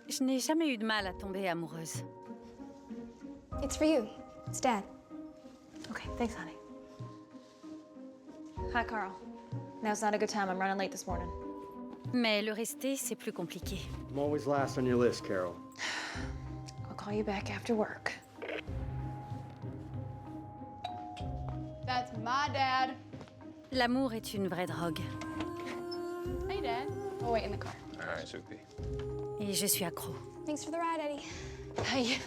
Je n'ai jamais eu de mal à tomber amoureuse. It's for you. It's Dad. Okay, thanks, honey. Hi, Carl. Now's not a good time. I'm running late this morning. Mais le rester, c'est plus compliqué. I'm always last on your list, Carol. I'll call you back after work. That's my dad. L'amour est une vraie drogue. Hey, Dad. We'll wait in the car. All right, Soupy. Et je suis accro. Thanks for the ride, Eddie. Hey,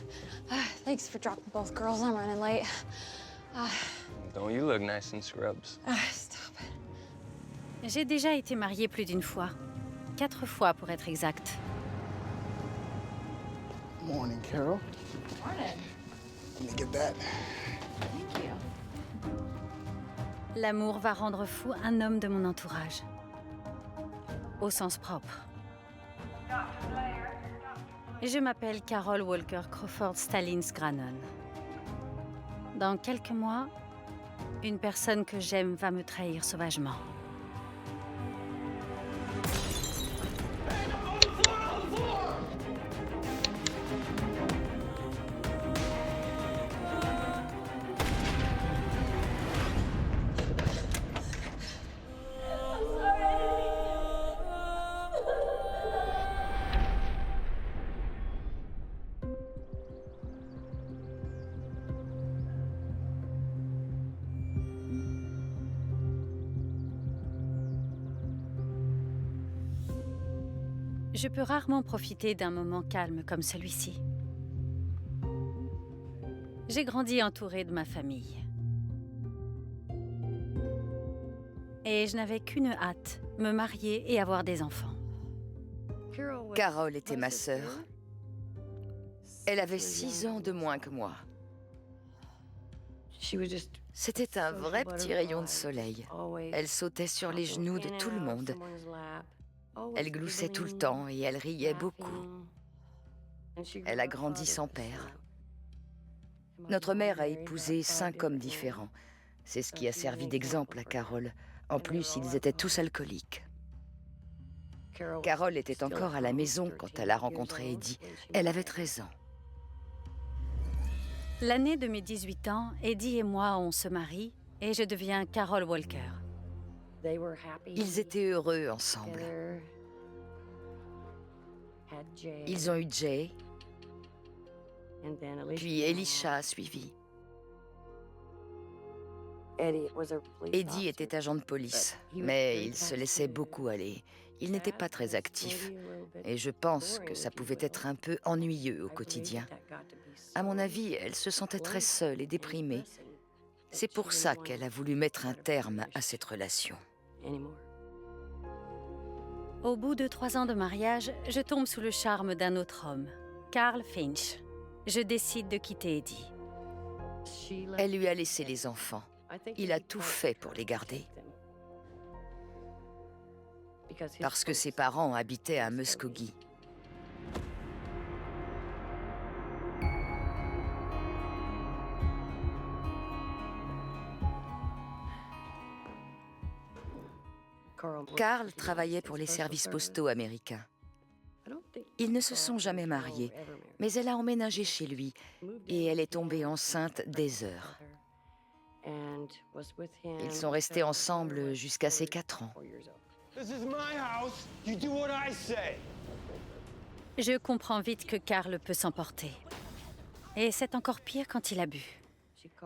thanks for dropping both girls. I'm running late. Don't you look nice in scrubs? Stop it. J'ai déjà été mariée plus d'une fois. 4 fois pour être exact. Morning, Carol. Morning. Let me get that. Thank you. L'amour va rendre fou un homme de mon entourage. Au sens propre. Je m'appelle Carol Walker Crawford Stallings Granon. Dans quelques mois, une personne que j'aime va me trahir sauvagement. Je peux rarement profiter d'un moment calme comme celui-ci. J'ai grandi entourée de ma famille. Et je n'avais qu'une hâte, me marier et avoir des enfants. Carol était ma sœur. Elle avait 6 ans de moins que moi. C'était un vrai petit rayon de soleil. Elle sautait sur les genoux de tout le monde. Elle gloussait tout le temps et elle riait beaucoup. Elle a grandi sans père. Notre mère a épousé 5 hommes différents. C'est ce qui a servi d'exemple à Carol. En plus, ils étaient tous alcooliques. Carol était encore à la maison quand elle a rencontré Eddie. Elle avait 13 ans. L'année de mes 18 ans, Eddie et moi, on se marie et je deviens Carol Walker. Ils étaient heureux ensemble. Ils ont eu Jay, puis Elisha a suivi. Eddie était agent de police, mais il se laissait beaucoup aller. Il n'était pas très actif, et je pense que ça pouvait être un peu ennuyeux au quotidien. À mon avis, elle se sentait très seule et déprimée. C'est pour ça qu'elle a voulu mettre un terme à cette relation. Au bout de 3 ans de mariage, je tombe sous le charme d'un autre homme, Carl Finch. Je décide de quitter Eddie. Elle lui a laissé les enfants. Il a tout fait pour les garder. Parce que ses parents habitaient à Muskogee. Carl travaillait pour les services postaux américains. Ils ne se sont jamais mariés, mais elle a emménagé chez lui et elle est tombée enceinte des heures. Ils sont restés ensemble jusqu'à ses 4 ans. Je comprends vite que Carl peut s'emporter. Et c'est encore pire quand il a bu.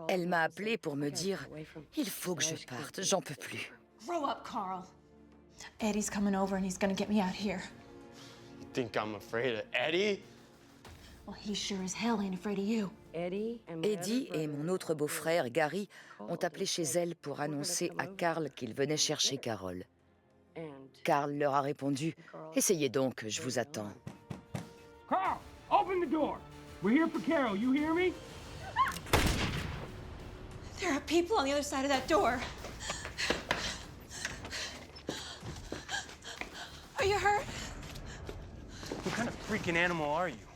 Elle m'a appelée pour me dire « Il faut que je parte, j'en peux plus. » Grow up, Carl. Eddie's coming over and he's gonna get me out here. You think I'm afraid of Eddie? Well, he sure as hell ain't afraid of you. Eddie et mon autre beau-frère, Gary, ont appelé chez elle pour annoncer à Carl qu'il venait chercher Carol. Carl leur a répondu « Essayez donc, je vous attends. » Carl, open the door. We're here for Carol, you hear me? There are people on the other side of that door. Are you hurt? What kind of freaking animal are you?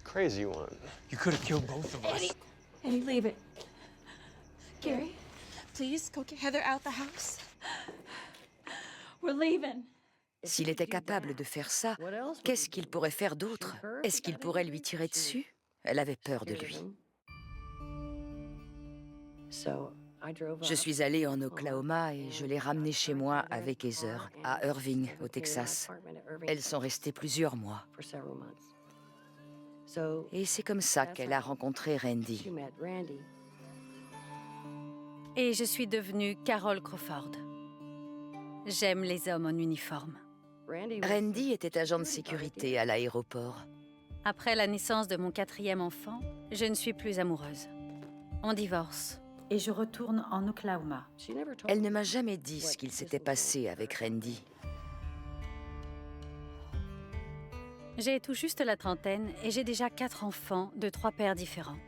Crazy one. You could have killed both of us. Eddie, leave it. Gary, please go get Heather out the house. We're leaving. S'il était capable de faire ça, qu'est-ce qu'il pourrait faire d'autre? Est-ce qu'il pourrait lui tirer dessus? Elle avait peur de lui. Je suis allée en Oklahoma et je l'ai ramenée chez moi avec Heather, à Irving, au Texas. Elles sont restées plusieurs mois. Et c'est comme ça qu'elle a rencontré Randy. Et je suis devenue Carol Crawford. J'aime les hommes en uniforme. Randy était agent de sécurité à l'aéroport. Après la naissance de mon 4e enfant, je ne suis plus amoureuse. On divorce. Et je retourne en Oklahoma. Elle ne m'a jamais dit ce qu'il s'était passé avec Randy. J'ai tout juste la trentaine et j'ai déjà 4 enfants de 3 pères différents.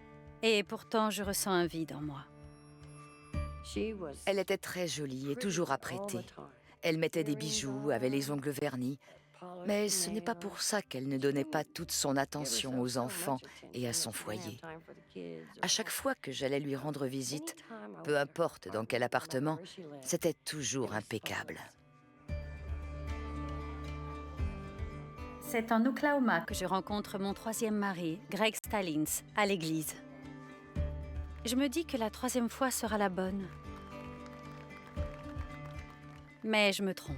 Et pourtant, je ressens un vide en moi. Elle était très jolie et toujours apprêtée. Elle mettait des bijoux, avait les ongles vernis. Mais ce n'est pas pour ça qu'elle ne donnait pas toute son attention aux enfants et à son foyer. À chaque fois que j'allais lui rendre visite, peu importe dans quel appartement, c'était toujours impeccable. C'est en Oklahoma que je rencontre mon 3e mari, Greg Stallings, à l'église. Je me dis que la 3e fois sera la bonne. Mais je me trompe.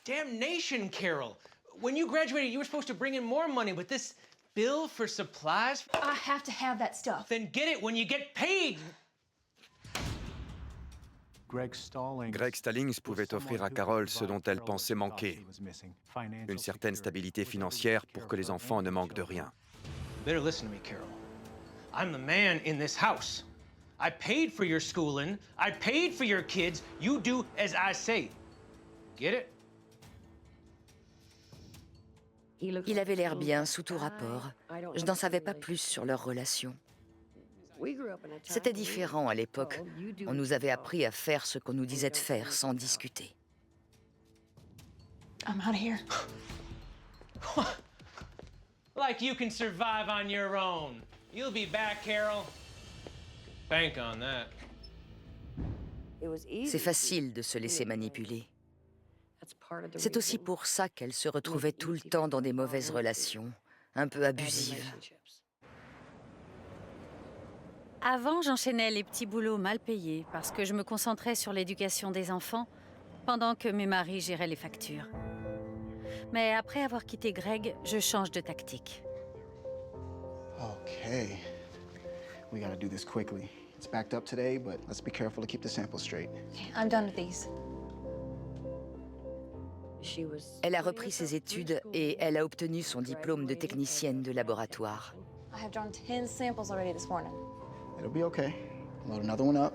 Damnation, Carol. When you graduated, you were supposed to bring in more money, but this bill for supplies? I have to have that stuff. Then get it when you get paid. Greg Stallings pouvait offrir à Carol ce dont elle pensait manquer, une certaine stabilité financière pour que les enfants ne manquent de rien. Better listen to me, Carol. I'm the man in this house. I paid for your schooling. I paid for your kids. You do as I say. Get it? Il avait l'air bien sous tout rapport. Je n'en savais pas plus sur leur relation. C'était différent à l'époque. On nous avait appris à faire ce qu'on nous disait de faire sans discuter. I'm out of here. Like you can survive on your own. You'll be back, Carol. Bank on that. C'est facile de se laisser manipuler. C'est aussi pour ça qu'elle se retrouvait tout le temps dans des mauvaises relations, un peu abusives. Avant, j'enchaînais les petits boulots mal payés parce que je me concentrais sur l'éducation des enfants pendant que mes maris géraient les factures. Mais après avoir quitté Greg, je change de tactique. Okay. We gotta do this quickly. It's backed up today, but let's be careful to keep the sample straight. Okay, I'm done with these. Elle a repris ses études et elle a obtenu son diplôme de technicienne de laboratoire. I have drawn 10 samples already this morning. It'll be okay. Load another one up,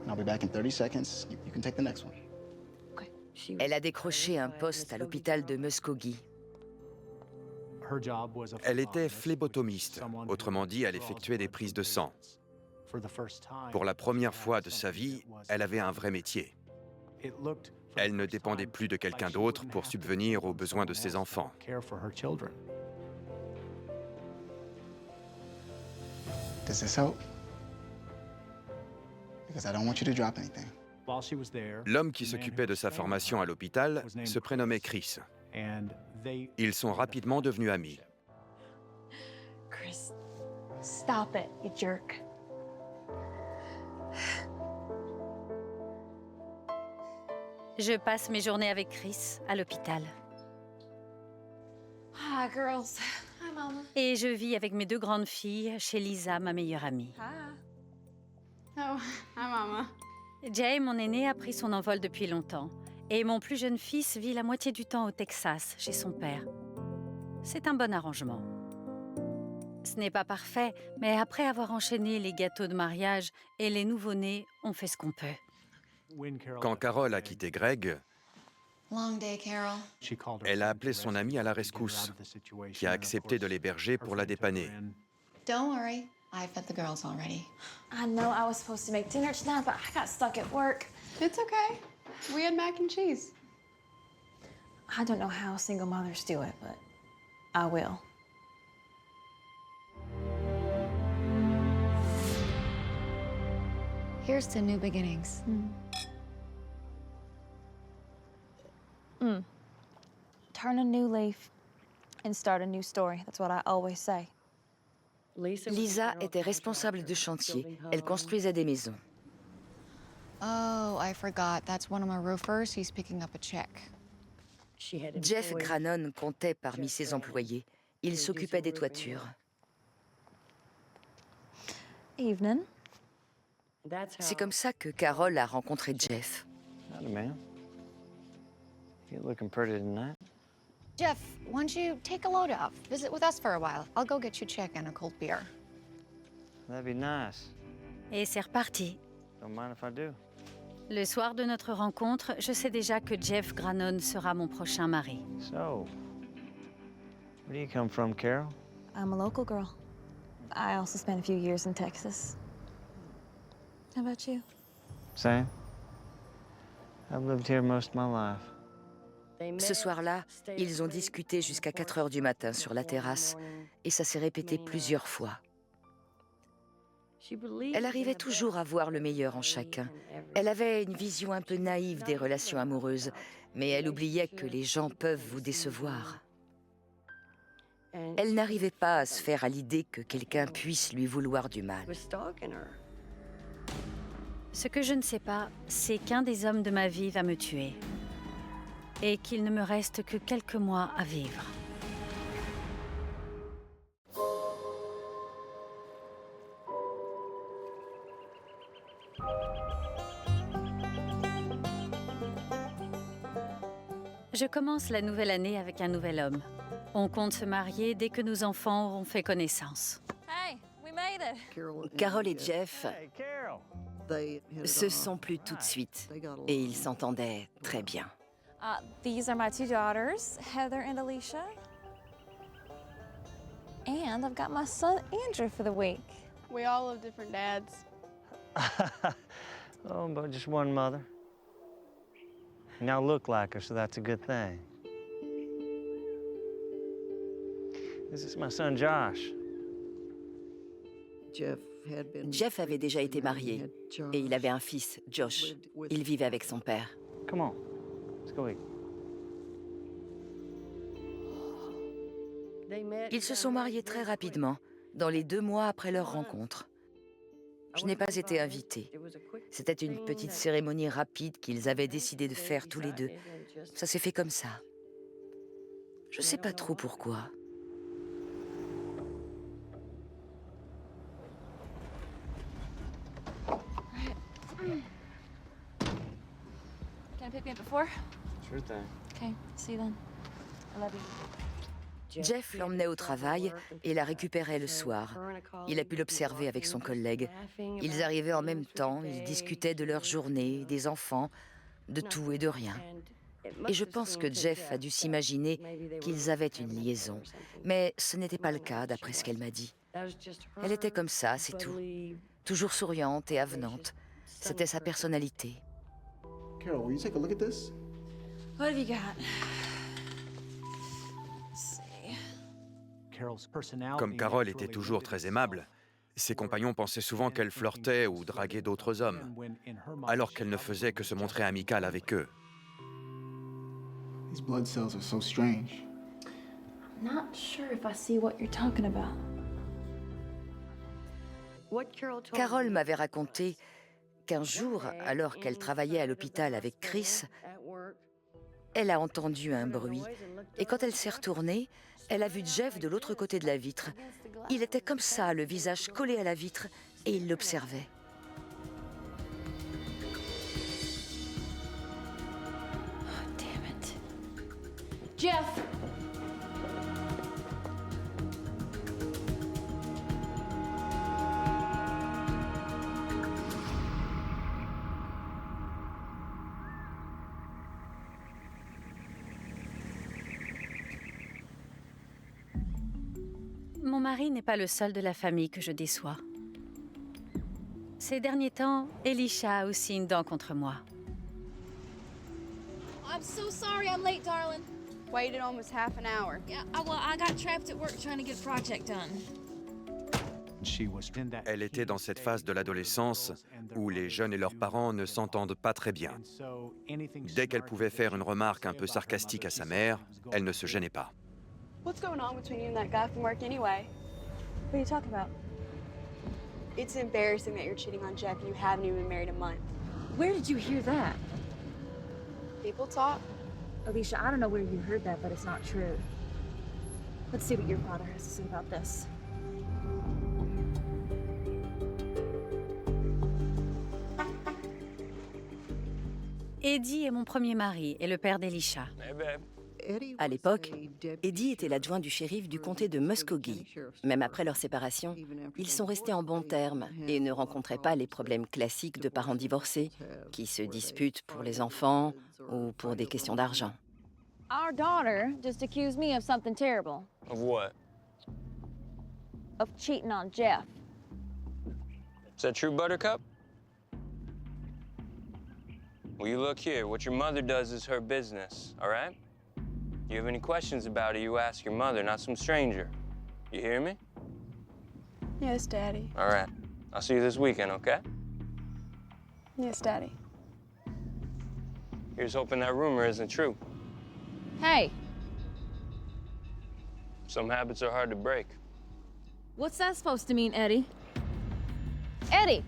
and I'll be back in 30 seconds. You can take the next one. Okay. Elle a décroché un poste à l'hôpital de Muskogee. Elle était phlébotomiste, autrement dit, elle effectuait des prises de sang. Pour la première fois de sa vie, elle avait un vrai métier. Elle ne dépendait plus de quelqu'un d'autre pour subvenir aux besoins de ses enfants. Does this help? Because I don't want you to drop anything. L'homme qui s'occupait de sa formation à l'hôpital se prénommait Chris. Ils sont rapidement devenus amis. Chris, stop it, you jerk. Je passe mes journées avec Chris à l'hôpital. Hi, girls. Hi, Mama. Et je vis avec mes 2 grandes filles chez Lisa, ma meilleure amie. Hi. Oh, hi, Mama. Jay, mon aîné, a pris son envol depuis longtemps. Et mon plus jeune fils vit la moitié du temps au Texas, chez son père. C'est un bon arrangement. Ce n'est pas parfait, mais après avoir enchaîné les gâteaux de mariage et les nouveau-nés, on fait ce qu'on peut. Quand Carol a quitté Greg, Long day, Carol. elle a appelé son ami à la rescousse, qui a accepté de l'héberger pour la dépanner. Don't worry. I fed the girls already. I know I was supposed to make dinner tonight, but I got stuck at work. It's okay. We had mac and cheese. I don't know how single mothers do it, but I will. Here's to new beginnings. Turn a new leaf and start a new story. That's what I always say. Lisa était responsable de chantier. Elle construisait des maisons. Oh, I forgot. That's one of my roofers. He's picking up a check. Jeff Granon comptait parmi ses employés. Il s'occupait des toitures. Evening. C'est comme ça que Carol a rencontré Jeff. Howdy, man. You're looking pretty tonight. Jeff, why don't you take a load off? Visit with us for a while. I'll go get you a check and a cold beer. That'd be nice. Et c'est reparti. Don't mind if I do. Le soir de notre rencontre, je sais déjà que Jeff Granon sera mon prochain mari. So, where do you come from, Carol? I'm a local girl. I also spent a few years in Texas. How about you? Same. I've lived here most of my life. Ce soir-là, ils ont discuté jusqu'à 4 heures du matin sur la terrasse et ça s'est répété plusieurs fois. Elle arrivait toujours à voir le meilleur en chacun. Elle avait une vision un peu naïve des relations amoureuses, mais elle oubliait que les gens peuvent vous décevoir. Elle n'arrivait pas à se faire à l'idée que quelqu'un puisse lui vouloir du mal. Ce que je ne sais pas, c'est qu'un des hommes de ma vie va me tuer. Et qu'il ne me reste que quelques mois à vivre. Je commence la nouvelle année avec un nouvel homme. On compte se marier dès que nos enfants auront fait connaissance. Hey, we made it. Carol et Jeff se sont plus tout de suite et ils s'entendaient très bien. These are my two daughters, Heather and Alicia. And I've got my son Andrew for the week. We all have different dads. Oh, but just one mother. You now look like her, so that's a good thing. This is my son Josh. Jeff avait déjà été marié et il avait un fils, Josh. Il vivait avec son père. Come on, let's go eat. Ils se sont mariés très rapidement, dans les 2 mois après leur rencontre. Je n'ai pas été invitée. C'était une petite cérémonie rapide qu'ils avaient décidé de faire tous les deux. Ça s'est fait comme ça. Je ne sais pas trop pourquoi. Can I pick me up at 4? Sure thing. Okay, see you then. I love you. Jeff l'emmenait au travail et la récupérait le soir. Il a pu l'observer avec son collègue. Ils arrivaient en même temps, ils discutaient de leur journée, des enfants, de tout et de rien. Et je pense que Jeff a dû s'imaginer qu'ils avaient une liaison. Mais ce n'était pas le cas, d'après ce qu'elle m'a dit. Elle était comme ça, c'est tout. Toujours souriante et avenante. C'était sa personnalité. Carol, will you take a look at this? What have you got? Comme Carol était toujours très aimable, ses compagnons pensaient souvent qu'elle flirtait ou draguait d'autres hommes, alors qu'elle ne faisait que se montrer amicale avec eux. These blood cells are so strange. I'm not sure if I see what you're talking about. Carol m'avait raconté qu'un jour, alors qu'elle travaillait à l'hôpital avec Chris, elle a entendu un bruit. Et quand elle s'est retournée, elle a vu Jeff de l'autre côté de la vitre. Il était comme ça, le visage collé à la vitre, et il l'observait. Oh, damn it. Jeff! Mon mari n'est pas le seul de la famille que je déçois. Ces derniers temps, Elisha a aussi une dent contre moi. I'm so sorry I'm late, darling. Waited almost half an hour. Yeah, I got trapped at work trying to get a project done. Elle était dans cette phase de l'adolescence où les jeunes et leurs parents ne s'entendent pas très bien. Dès qu'elle pouvait faire une remarque un peu sarcastique à sa mère, elle ne se gênait pas. What's going on between you and that guy from work anyway? What are you talking about? It's embarrassing that you're cheating on Jeff and you haven't even been married a month. Where did you hear that? People talk. Alicia, I don't know where you heard that, but it's not true. Let's see what your father has to say about this. Eddie est mon premier mari et le père d'Elisha. Hey, babe. À l'époque, Eddie était l'adjoint du shérif du comté de Muskogee. Même après leur séparation, ils sont restés en bons termes et ne rencontraient pas les problèmes classiques de parents divorcés qui se disputent pour les enfants ou pour des questions d'argent. Our daughter just accused me of something terrible. Of what? Of cheating on Jeff. Is that true, Buttercup? Well, you look here. What your mother does is her business, all right? You have any questions about it, you ask your mother, not some stranger. You hear me? Yes, Daddy. All right. I'll see you this weekend, okay? Yes, Daddy. Here's hoping that rumor isn't true. Hey, Some habits are hard to break. what's that supposed to mean, Eddie? Eddie!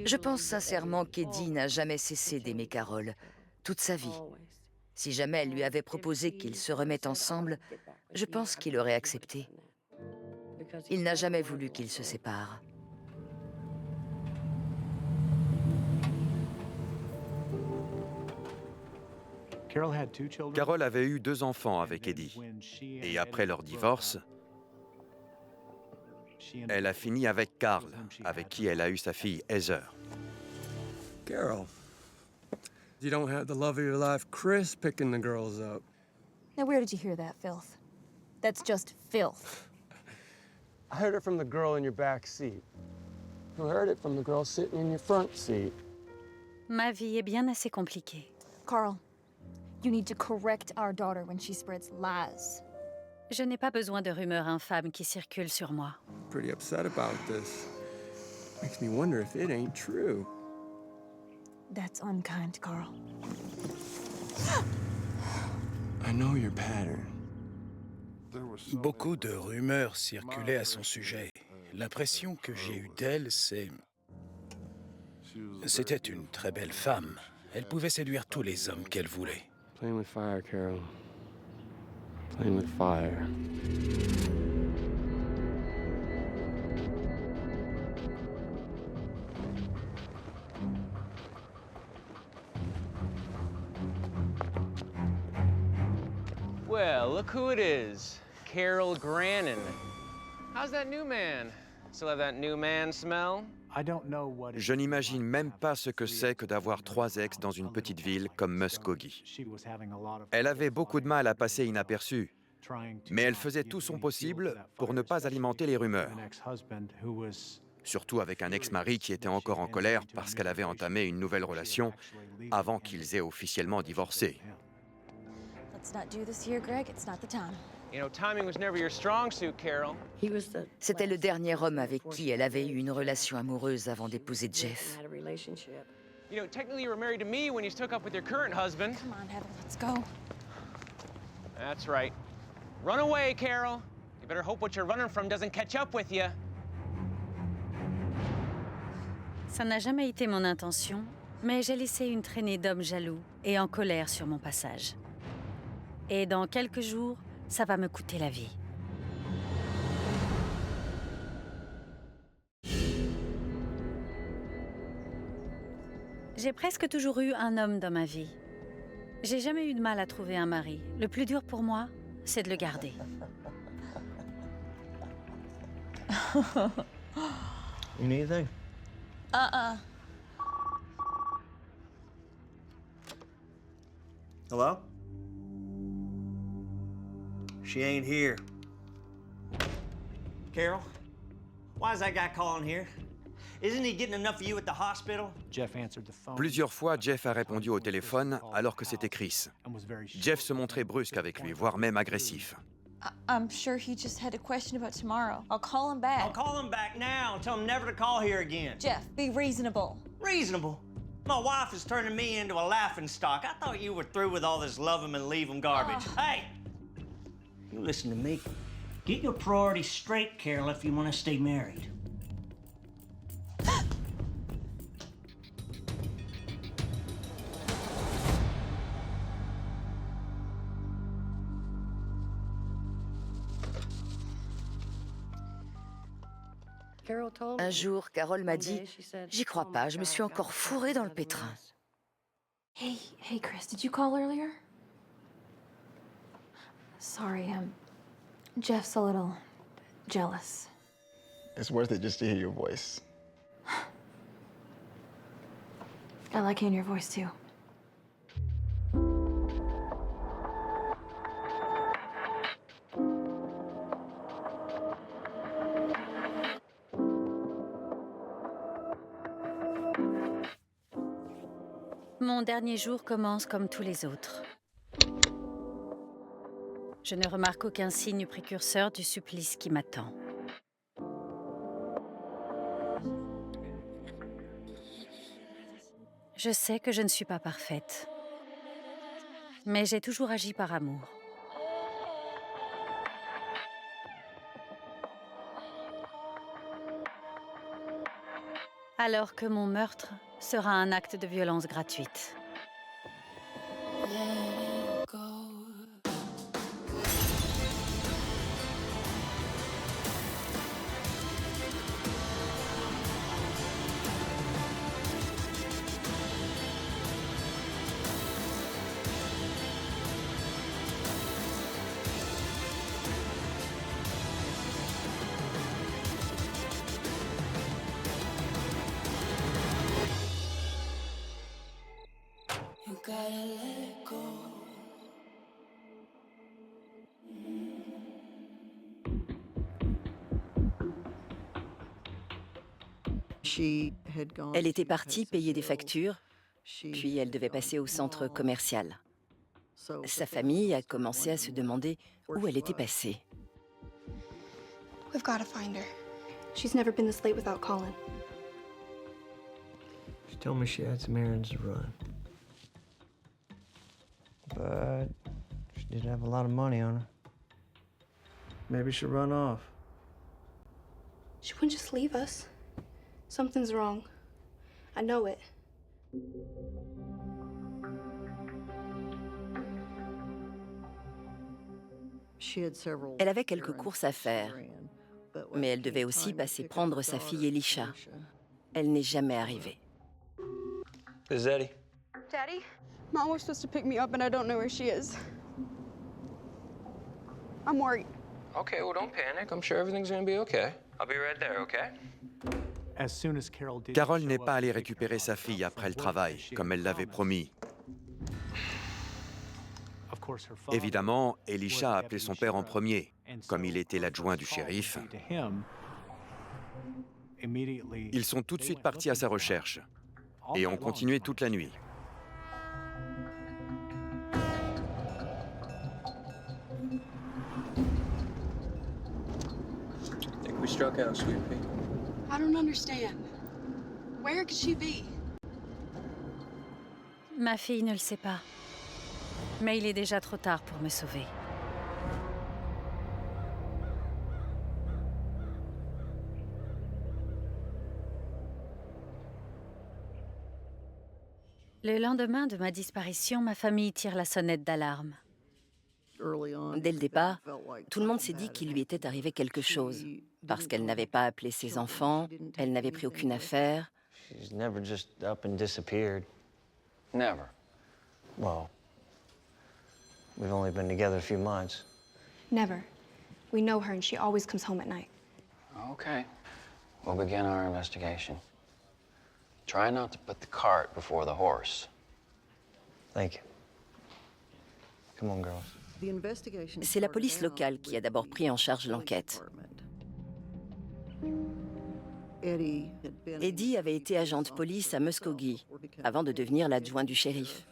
Je pense sincèrement qu'Eddie n'a jamais cessé d'aimer Carol, toute sa vie. Si jamais elle lui avait proposé qu'ils se remettent ensemble, je pense qu'il aurait accepté. Il n'a jamais voulu qu'ils se séparent. Carol avait eu 2 enfants avec Eddie. Et après leur divorce, elle a fini avec Carl, avec qui elle a eu sa fille Heather. Carol, you don't have the love of your life, Chris, picking the girls up. Now, where did you hear that, filth? That's just filth. I heard it from the girl in your back seat. Who heard it from the girl sitting in your front seat? Ma vie est bien assez compliquée. Carl, you need to correct our daughter when she spreads lies. Je n'ai pas besoin de rumeurs infâmes qui circulent sur moi. Pretty upset about this. Makes me wonder if it ain't true. That's unkind, Carl. I know your pattern. Beaucoup de rumeurs circulaient à son sujet. L'impression que j'ai eue d'elle, c'était une très belle femme. Elle pouvait séduire tous les hommes qu'elle voulait. Playing with fire, Carol. Playing with fire. Well, look who it is. Carol Grannon. How's that new man? Still have that new man smell? Je n'imagine même pas ce que c'est que d'avoir 3 ex dans une petite ville comme Muskogee. Elle avait beaucoup de mal à passer inaperçue, mais elle faisait tout son possible pour ne pas alimenter les rumeurs. Surtout avec un ex-mari qui était encore en colère parce qu'elle avait entamé une nouvelle relation avant qu'ils aient officiellement divorcé. Let's not do this here, Greg. It's not the time. You know, timing was never your strong suit, Carol. C'était le dernier homme avec qui elle avait eu une relation amoureuse avant d'épouser Jeff. You know, technically you were married to me when you took up with your current husband. Come on, Heather, let's go. That's right. Run away, Carol. You better hope what you're running from doesn't catch up with you. Ça n'a jamais été mon intention, mais j'ai laissé une traînée d'hommes jaloux et en colère sur mon passage. Et dans quelques jours, ça va me coûter la vie. J'ai presque toujours eu un homme dans ma vie. J'ai jamais eu de mal à trouver un mari. Le plus dur pour moi, c'est de le garder. You need anything? Hello? She ain't here. Carol? Why is that guy calling here? Isn't he getting enough of you at the hospital? Plusieurs fois, Jeff a répondu au téléphone alors que c'était Chris. Jeff se montrait brusque avec lui, voire même agressif. I'm sure he just had a question about tomorrow. I'll call him back. I'll call him back now and tell him never to call here again. Jeff, be reasonable. Reasonable? My wife is turning me into a laughingstock. I thought you were through with all this love 'em and leave 'em garbage. Hey! You listen to me. Get your priorities straight, Carol, if you want to stay married. Un jour, Carole m'a dit « J'y crois pas, je me suis encore fourrée dans le pétrin. » Hey, Chris, did you call earlier? Sorry, Jeff's a little jealous. It's worth it just to hear your voice. I like hearing your voice too. Mon dernier jour commence comme tous les autres. Je ne remarque aucun signe précurseur du supplice qui m'attend. Je sais que je ne suis pas parfaite, mais j'ai toujours agi par amour. Alors que mon meurtre sera un acte de violence gratuite. Elle était partie payer des factures, puis elle devait passer au centre commercial. Sa famille a commencé à se demander où elle était passée. We've got to find her. She's never been this late without calling. She told me she had some errands to run. But she did have a lot of money on her. Maybe she'll run off. She wouldn't just leave us. Something's wrong. I know it. Elle avait quelques courses à faire, mais elle devait aussi passer prendre sa fille Elisha. Elle n'est jamais arrivée. This is Eddie. Daddy? Mom was supposed to pick me up and I don't know where she is. I'm worried. Okay, well, don't panic. I'm sure everything's gonna be okay. I'll be right there, okay? Carole n'est pas allée récupérer sa fille après le travail, comme elle l'avait promis. Évidemment, Elisha a appelé son père en premier. Comme il était l'adjoint du shérif, ils sont tout de suite partis à sa recherche et ont continué toute la nuit. Think we struck out, sweet pea. I don't understand. Where could she be? Ma fille ne le sait pas. Mais il est déjà trop tard pour me sauver. Le lendemain de ma disparition, ma famille tire la sonnette d'alarme. Dès le départ, tout le monde s'est dit qu'il lui était arrivé quelque chose, parce qu'elle n'avait pas appelé ses enfants, elle n'avait pris aucune affaire. She's never just up and disappeared. Never. Well, we've only been together a few months. Never. We know her and she always comes home at night. Okay. We'll begin our investigation. Try not to put the cart before the horse. Thank you. Come on, girls. C'est la police locale qui a d'abord pris en charge l'enquête. Eddie avait été agent de police à Muskogee avant de devenir l'adjoint du shérif.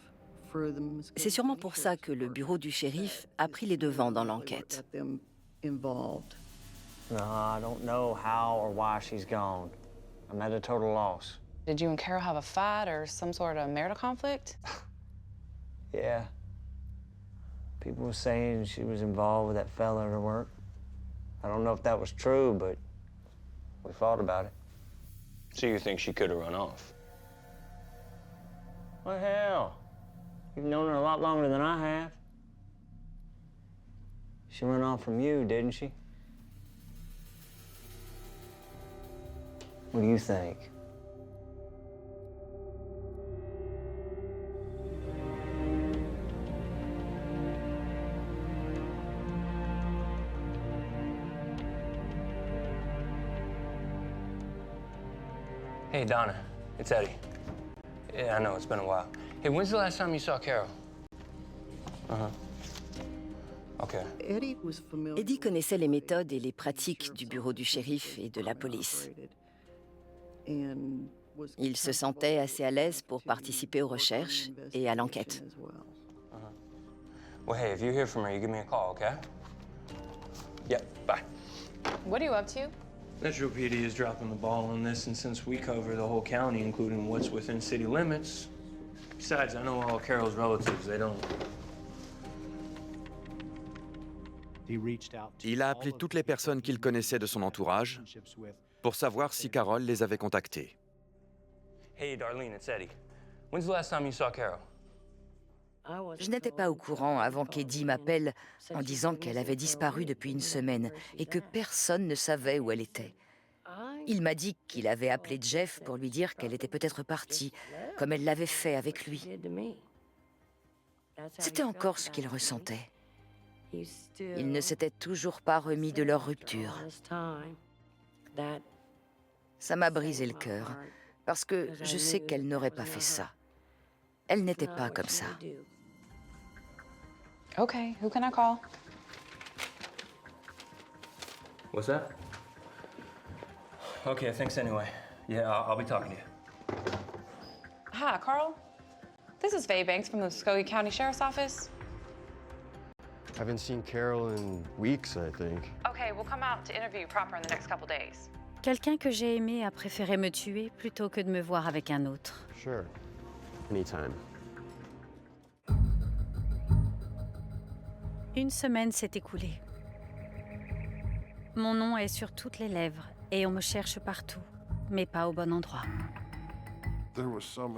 C'est sûrement pour ça que le bureau du shérif a pris les devants dans l'enquête. No, I don't know how or why she's gone. I'm at a total loss. Did you and Carol have a fight or some sort of marital conflict? Yeah. People were saying she was involved with that fella at her work. I don't know if that was true, but we fought about it. So you think she could have run off? Well, hell. You've known her a lot longer than I have. She ran off from you, didn't she? What do you think? Hey, Donna, it's Eddie. Yeah, I know, it's been a while. Hey, when's the last time you saw Carol? Uh-huh. Okay. Eddie connaissait les méthodes et les pratiques du bureau du shérif et de la police. Il se sentait assez à l'aise pour participer aux recherches et à l'enquête. Well, hey, if you hear from her, you give me a call, okay? Yeah, bye. What are you up to? Metro PD is dropping the ball on this, and since we cover the whole county, including what's within city limits, besides, I know all Carol's relatives, they don't. Il a appelé toutes les personnes qu'il connaissait de son entourage pour savoir si Carol les avait contactés. Hey, Darlene, it's Eddie. When's the last time you saw Carol? Je n'étais pas au courant avant qu'Eddie m'appelle en disant qu'elle avait disparu depuis une semaine et que personne ne savait où elle était. Il m'a dit qu'il avait appelé Jeff pour lui dire qu'elle était peut-être partie, comme elle l'avait fait avec lui. C'était encore ce qu'il ressentait. Il ne s'était toujours pas remis de leur rupture. Ça m'a brisé le cœur, parce que je sais qu'elle n'aurait pas fait ça. Elle n'était pas comme ça. Okay, who can I call? What's that? Okay, thanks anyway. Yeah, I'll be talking to you. Hi, Carl. This is Faye Banks from the Muskogee County Sheriff's Office. Haven't seen Carol in weeks, I think. Okay, we'll come out to interview you proper in the next couple days. Quelqu'un que j'ai aimé a préféré me tuer plutôt que de me voir avec un autre. Sure. Anytime. Une semaine s'est écoulée. Mon nom est sur toutes les lèvres et on me cherche partout, mais pas au bon endroit.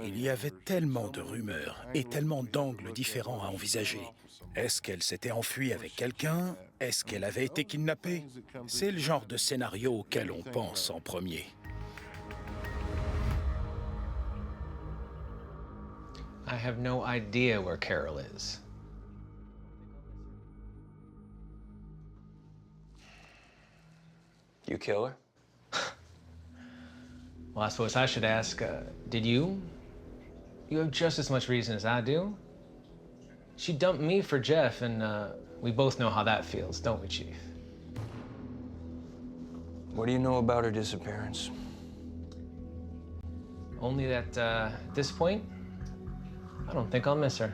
Il y avait tellement de rumeurs et tellement d'angles différents à envisager. Est-ce qu'elle s'était enfuie avec quelqu'un? Est-ce qu'elle avait été kidnappée? C'est le genre de scénario auquel on pense en premier. I have no idea where Carol is. You kill her? Well, I suppose I should ask, did you? You have just as much reason as I do. She dumped me for Jeff, and we both know how that feels, don't we, Chief? What do you know about her disappearance? Only that, at this point, I don't think I'll miss her.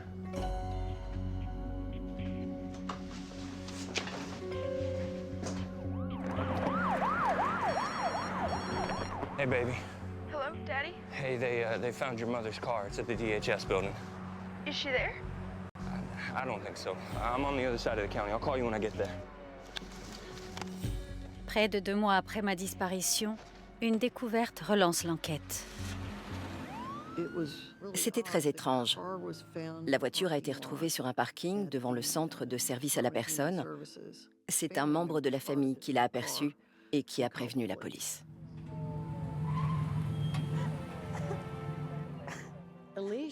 Hey, baby. Hello, Daddy? Hey, they found your mother's car. It's at the DHS building. Is she there? I don't think so. I'm on the other side of the county. I'll call you when I get there. Près de 2 mois après ma disparition, une découverte relance l'enquête. C'était très étrange. La voiture a été retrouvée sur un parking devant le centre de service à la personne. C'est un membre de la famille qui l'a aperçue et qui a prévenu la police.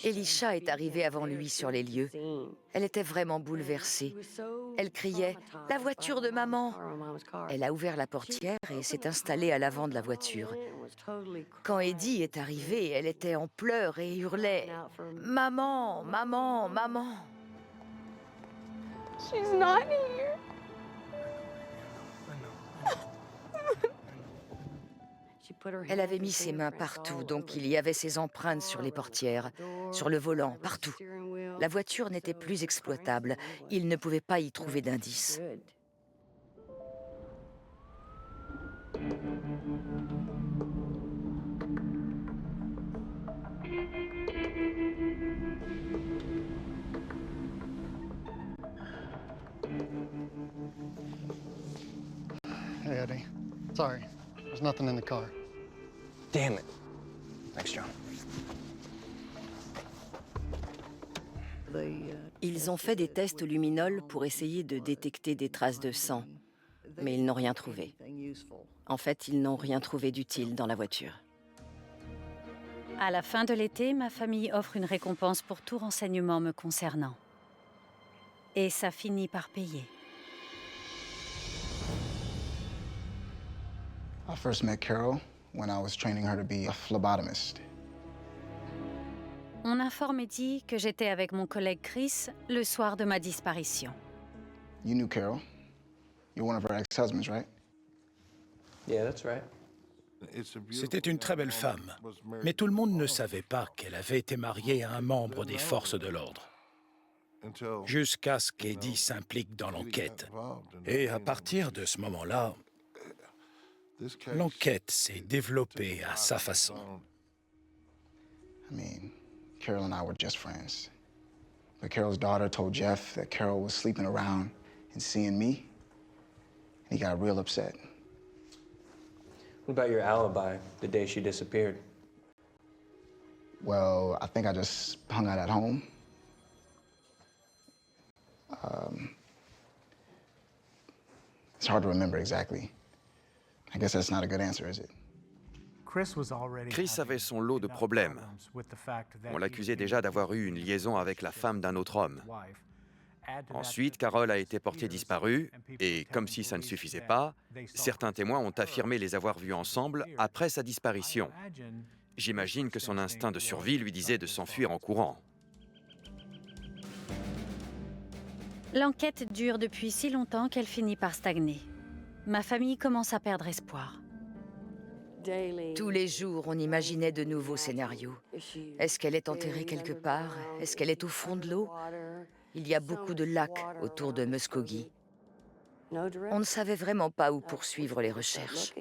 Elisha est arrivée avant lui sur les lieux. Elle était vraiment bouleversée. Elle criait « La voiture de maman !» Elle a ouvert la portière et s'est installée à l'avant de la voiture. Quand Eddie est arrivé, elle était en pleurs et hurlait « Maman, maman, maman !» She's not here. Elle avait mis ses mains partout, donc il y avait ses empreintes sur les portières, sur le volant, partout. La voiture n'était plus exploitable. Il ne pouvait pas y trouver d'indices. Hey, Eddie. Sorry, there's nothing in the car. Damn it. Thanks, John. Ils ont fait des tests luminol pour essayer de détecter des traces de sang, mais ils n'ont rien trouvé. En fait, ils n'ont rien trouvé d'utile dans la voiture. À la fin de l'été, ma famille offre une récompense pour tout renseignement me concernant. Et ça finit par payer. I first met Carol when I was training her to be a phlebotomist. On informe Eddie que j'étais avec mon collègue Chris le soir de ma disparition. You knew Carol. You're one of her ex-husbands, right? Yeah, that's right. C'était une très belle femme, mais tout le monde ne savait pas qu'elle avait été mariée à un membre des forces de l'ordre. Jusqu'à ce qu'Eddie s'implique dans l'enquête. Et à partir de ce moment-là, l'enquête s'est développée à sa façon. I mean, Carol and I were just friends. But Carol's daughter told Jeff that Carol was sleeping around and seeing me, and he got real upset. What about your alibi the day she disappeared? Well, I think I just hung out at home. It's hard to remember exactly. I guess that's not a good answer, is it? Chris avait son lot de problèmes. On l'accusait déjà d'avoir eu une liaison avec la femme d'un autre homme. Ensuite, Carol a été portée disparue, et comme si ça ne suffisait pas, certains témoins ont affirmé les avoir vus ensemble après sa disparition. J'imagine que son instinct de survie lui disait de s'enfuir en courant. L'enquête dure depuis si longtemps qu'elle finit par stagner. Ma famille commence à perdre espoir. Tous les jours, on imaginait de nouveaux scénarios. Est-ce qu'elle est enterrée quelque part? Est-ce qu'elle est au fond de l'eau? Il y a beaucoup de lacs autour de Muskogee. On ne savait vraiment pas où poursuivre les recherches.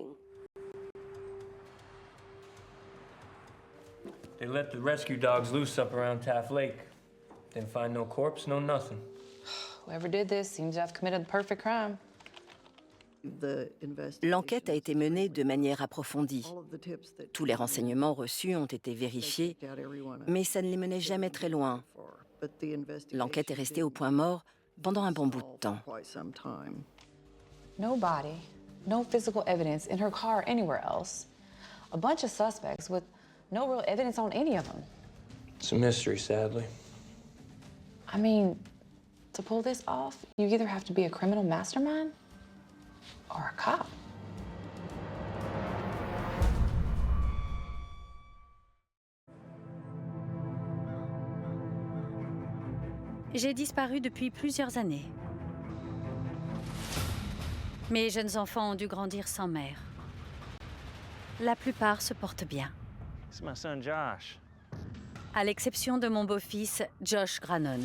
They let the rescue dogs loose up around Taft Lake. Didn't find no corpse, no nothing. Whoever did this seems to have committed the perfect crime. L'enquête a été menée de manière approfondie. Tous les renseignements reçus ont été vérifiés, mais ça ne les menait jamais très loin. L'enquête est restée au point mort pendant un bon bout de temps. No body, no physical evidence in her car or anywhere else. A bunch of suspects with no real evidence on any of them. It's a mystery, sadly. I mean, to pull this off, you either have to be a criminal mastermind or a cop. J'ai disparu depuis plusieurs années. Mes jeunes enfants ont dû grandir sans mère. La plupart se portent bien. It's my son Josh. À l'exception de mon beau-fils, Josh Grannon.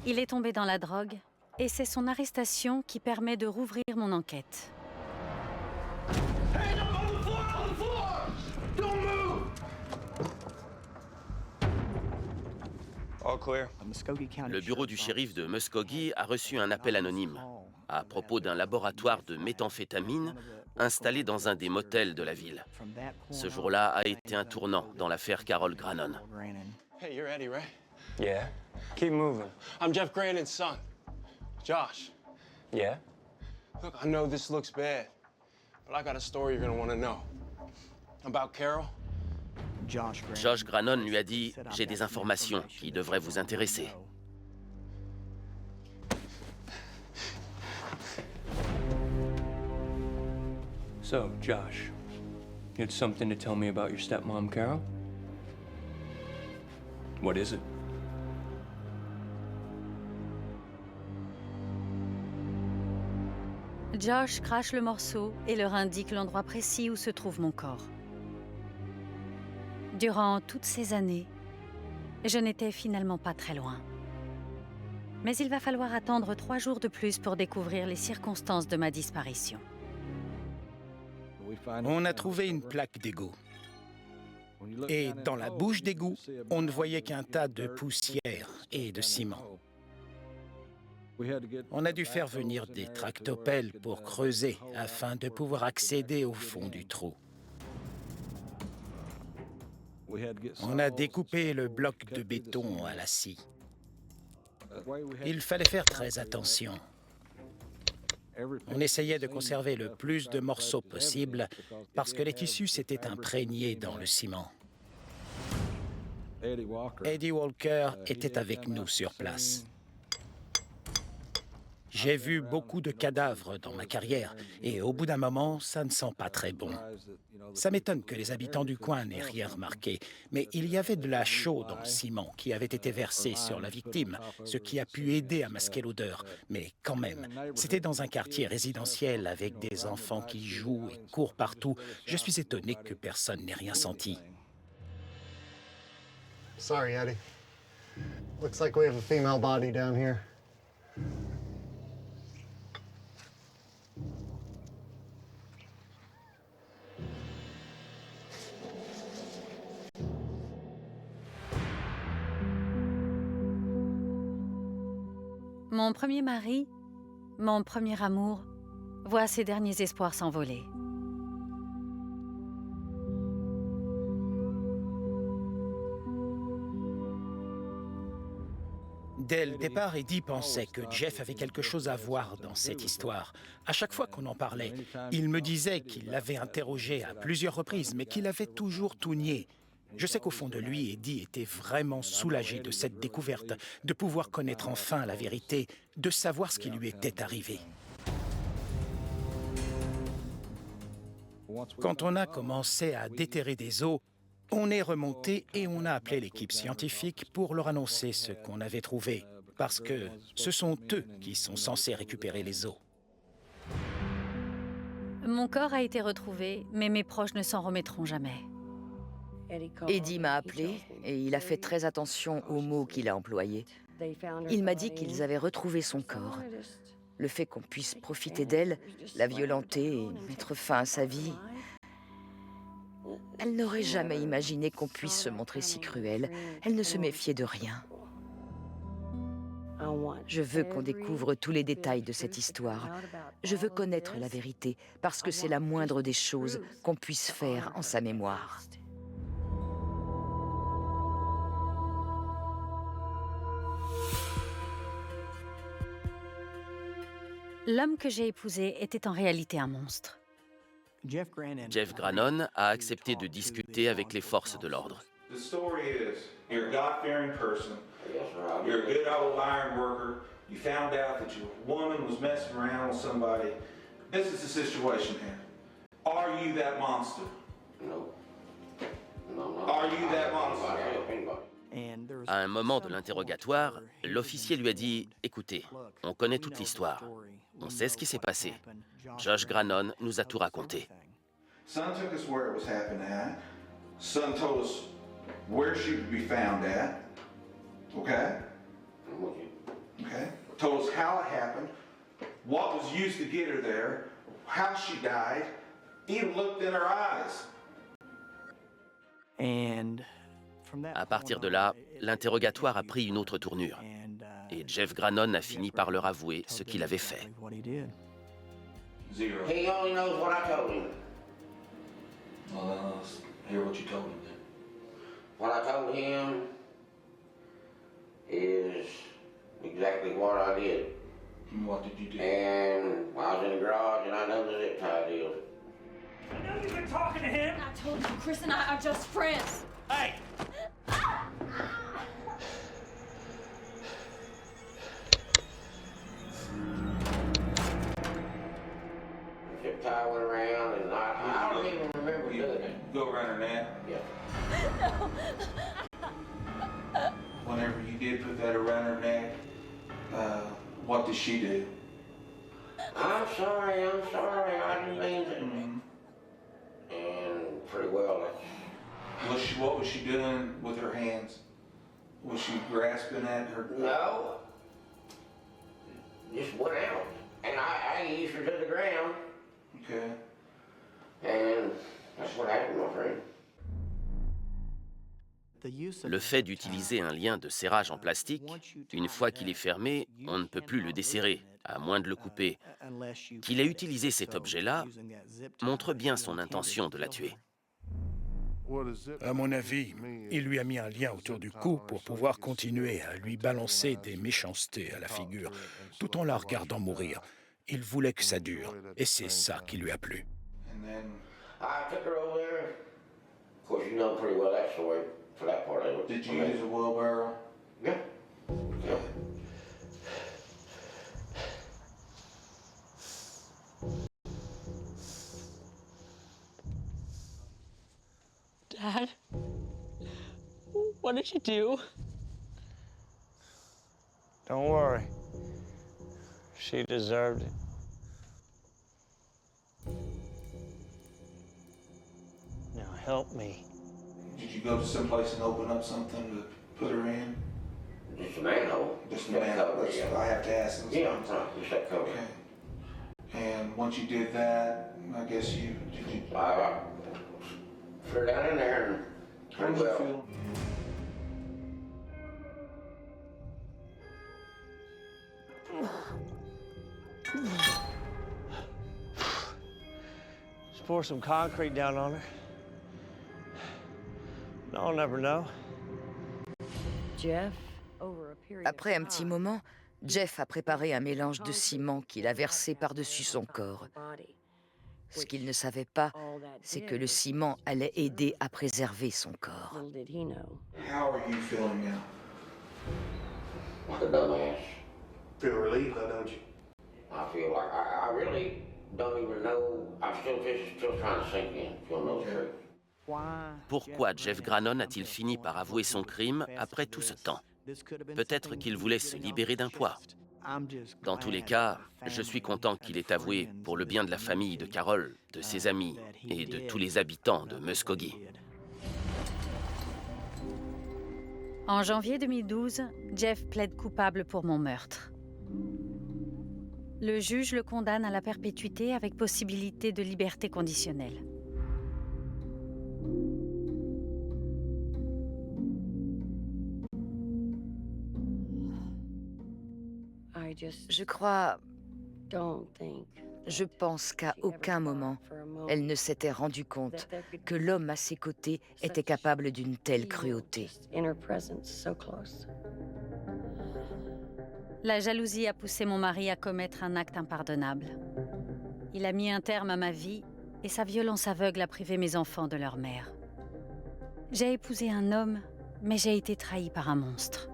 Il est tombé dans la drogue et c'est son arrestation qui permet de rouvrir mon enquête. Le bureau du shérif de Muskogee a reçu un appel anonyme à propos d'un laboratoire de méthamphétamine installé dans un des motels de la ville. Ce jour-là a été un tournant dans l'affaire Carol Grannon. Hey, you're Eddie, right? Yeah. Keep moving. I'm Jeff Grannon's son, Josh. Yeah? Look, I know this looks bad, but I got a story you're gonna want to know. About Carol. Josh Grannon lui a dit « J'ai des informations qui devraient vous intéresser. » So, Josh, you had something to tell me about your stepmom, Carol? What is it? Josh crache le morceau et leur indique l'endroit précis où se trouve mon corps. Durant toutes ces années, je n'étais finalement pas très loin. Mais il va falloir attendre 3 jours de plus pour découvrir les circonstances de ma disparition. On a trouvé une plaque d'égout. Et dans la bouche d'égout, on ne voyait qu'un tas de poussière et de ciment. On a dû faire venir des tractopelles pour creuser afin de pouvoir accéder au fond du trou. On a découpé le bloc de béton à la scie. Il fallait faire très attention. On essayait de conserver le plus de morceaux possible parce que les tissus s'étaient imprégnés dans le ciment. Eddie Walker était avec nous sur place. J'ai vu beaucoup de cadavres dans ma carrière et au bout d'un moment, ça ne sent pas très bon. Ça m'étonne que les habitants du coin n'aient rien remarqué, mais il y avait de la chaux dans le ciment qui avait été versée sur la victime, ce qui a pu aider à masquer l'odeur. Mais quand même, c'était dans un quartier résidentiel avec des enfants qui jouent et courent partout. Je suis étonné que personne n'ait rien senti. Sorry, Eddie. Looks like we have a female body down here. Mon premier mari, mon premier amour, voit ses derniers espoirs s'envoler. Dès le départ, Eddie pensait que Jeff avait quelque chose à voir dans cette histoire. À chaque fois qu'on en parlait, il me disait qu'il l'avait interrogé à plusieurs reprises, mais qu'il avait toujours tout nié. Je sais qu'au fond de lui, Eddie était vraiment soulagé de cette découverte, de pouvoir connaître enfin la vérité, de savoir ce qui lui était arrivé. Quand on a commencé à déterrer des os, on est remonté et on a appelé l'équipe scientifique pour leur annoncer ce qu'on avait trouvé, parce que ce sont eux qui sont censés récupérer les os. Mon corps a été retrouvé, mais mes proches ne s'en remettront jamais. Eddie m'a appelé et il a fait très attention aux mots qu'il a employés. Il m'a dit qu'ils avaient retrouvé son corps. Le fait qu'on puisse profiter d'elle, la violenter et mettre fin à sa vie... Elle n'aurait jamais imaginé qu'on puisse se montrer si cruelle. Elle ne se méfiait de rien. Je veux qu'on découvre tous les détails de cette histoire. Je veux connaître la vérité, parce que c'est la moindre des choses qu'on puisse faire en sa mémoire. L'homme que j'ai épousé était en réalité un monstre. Jeff Grannon a accepté de discuter avec les forces de l'ordre. The story is, you're a God-fearing person. You're a good old iron worker. You found out that your woman was messing around with somebody. This is the situation here. Are you that monster? No. Are you that monster? À un moment de l'interrogatoire, l'officier lui a dit « Écoutez, on connaît toute l'histoire. On sait ce qui s'est passé. Josh Grannon nous a tout raconté. » Son took us where it was happening at. Son told us where she would be found at. Okay? Okay? Told us how it happened, what was used to get her there, how she died, even looked in her eyes. À partir de là, l'interrogatoire a pris une autre tournure. Et Jeff Grannon a fini par leur avouer ce qu'il avait fait. Zero. He only knows what I told him. Well, let's hear what you told him then. What I told him is exactly what I did. And what did you do? And I was in the garage and I know the zip tie deal. I know you've been talking to him. I told you, Chris and I are just friends. Hey! Zip tie went around and I don't even remember doing it. Go around her neck? Yeah. No. Whenever you did put that around her neck, what did she do? I'm sorry, I didn't mean to. And pretty well, What was she doing with her hands? Was she grasping at her? No. just went out. And I eased her to the ground. Okay. And that's what happened, my friend. Le fait d'utiliser un lien de serrage en plastique, une fois qu'il est fermé, on ne peut plus le desserrer, à moins de le couper. Qu'il ait utilisé cet objet-là montre bien son intention de la tuer. À mon avis, il lui a mis un lien autour du cou pour pouvoir continuer à lui balancer des méchancetés à la figure, tout en la regardant mourir. Il voulait que ça dure, et c'est ça qui lui a plu. I took her over there. Of course, you know pretty well that story for that part of it. Did you use a wheelbarrow? Yeah. Yeah. Dad, what did you do? Don't worry. She deserved it. Now help me. Did you go to someplace and open up something to put her in? Just a manhole. Just a manhole. I have to ask. Yeah, I'm sorry. Just that cover. Okay. And once you did that, I guess did you? I put her down in there and How did you feel? Just pour some concrete down on her. No, I'll never know. Après un petit moment, Jeff a préparé un mélange de ciment qu'il a versé par-dessus son corps. Ce qu'il ne savait pas, c'est que le ciment allait aider à préserver son corps. How are you feeling now? like a dumbass. Feel relieved, though, don't you? I feel like I really don't even know. I'm still trying to sink in, if you'll know the truth. Pourquoi Jeff Grannon a-t-il fini par avouer son crime après tout ce temps? Peut-être qu'il voulait se libérer d'un poids. Dans tous les cas, je suis content qu'il ait avoué pour le bien de la famille de Carol, de ses amis et de tous les habitants de Muskogee. En janvier 2012, Jeff plaide coupable pour mon meurtre. Le juge le condamne à la perpétuité avec possibilité de liberté conditionnelle. Je pense qu'à aucun moment, elle ne s'était rendue compte que l'homme à ses côtés était capable d'une telle cruauté. La jalousie a poussé mon mari à commettre un acte impardonnable. Il a mis un terme à ma vie et sa violence aveugle a privé mes enfants de leur mère. J'ai épousé un homme, mais j'ai été trahie par un monstre.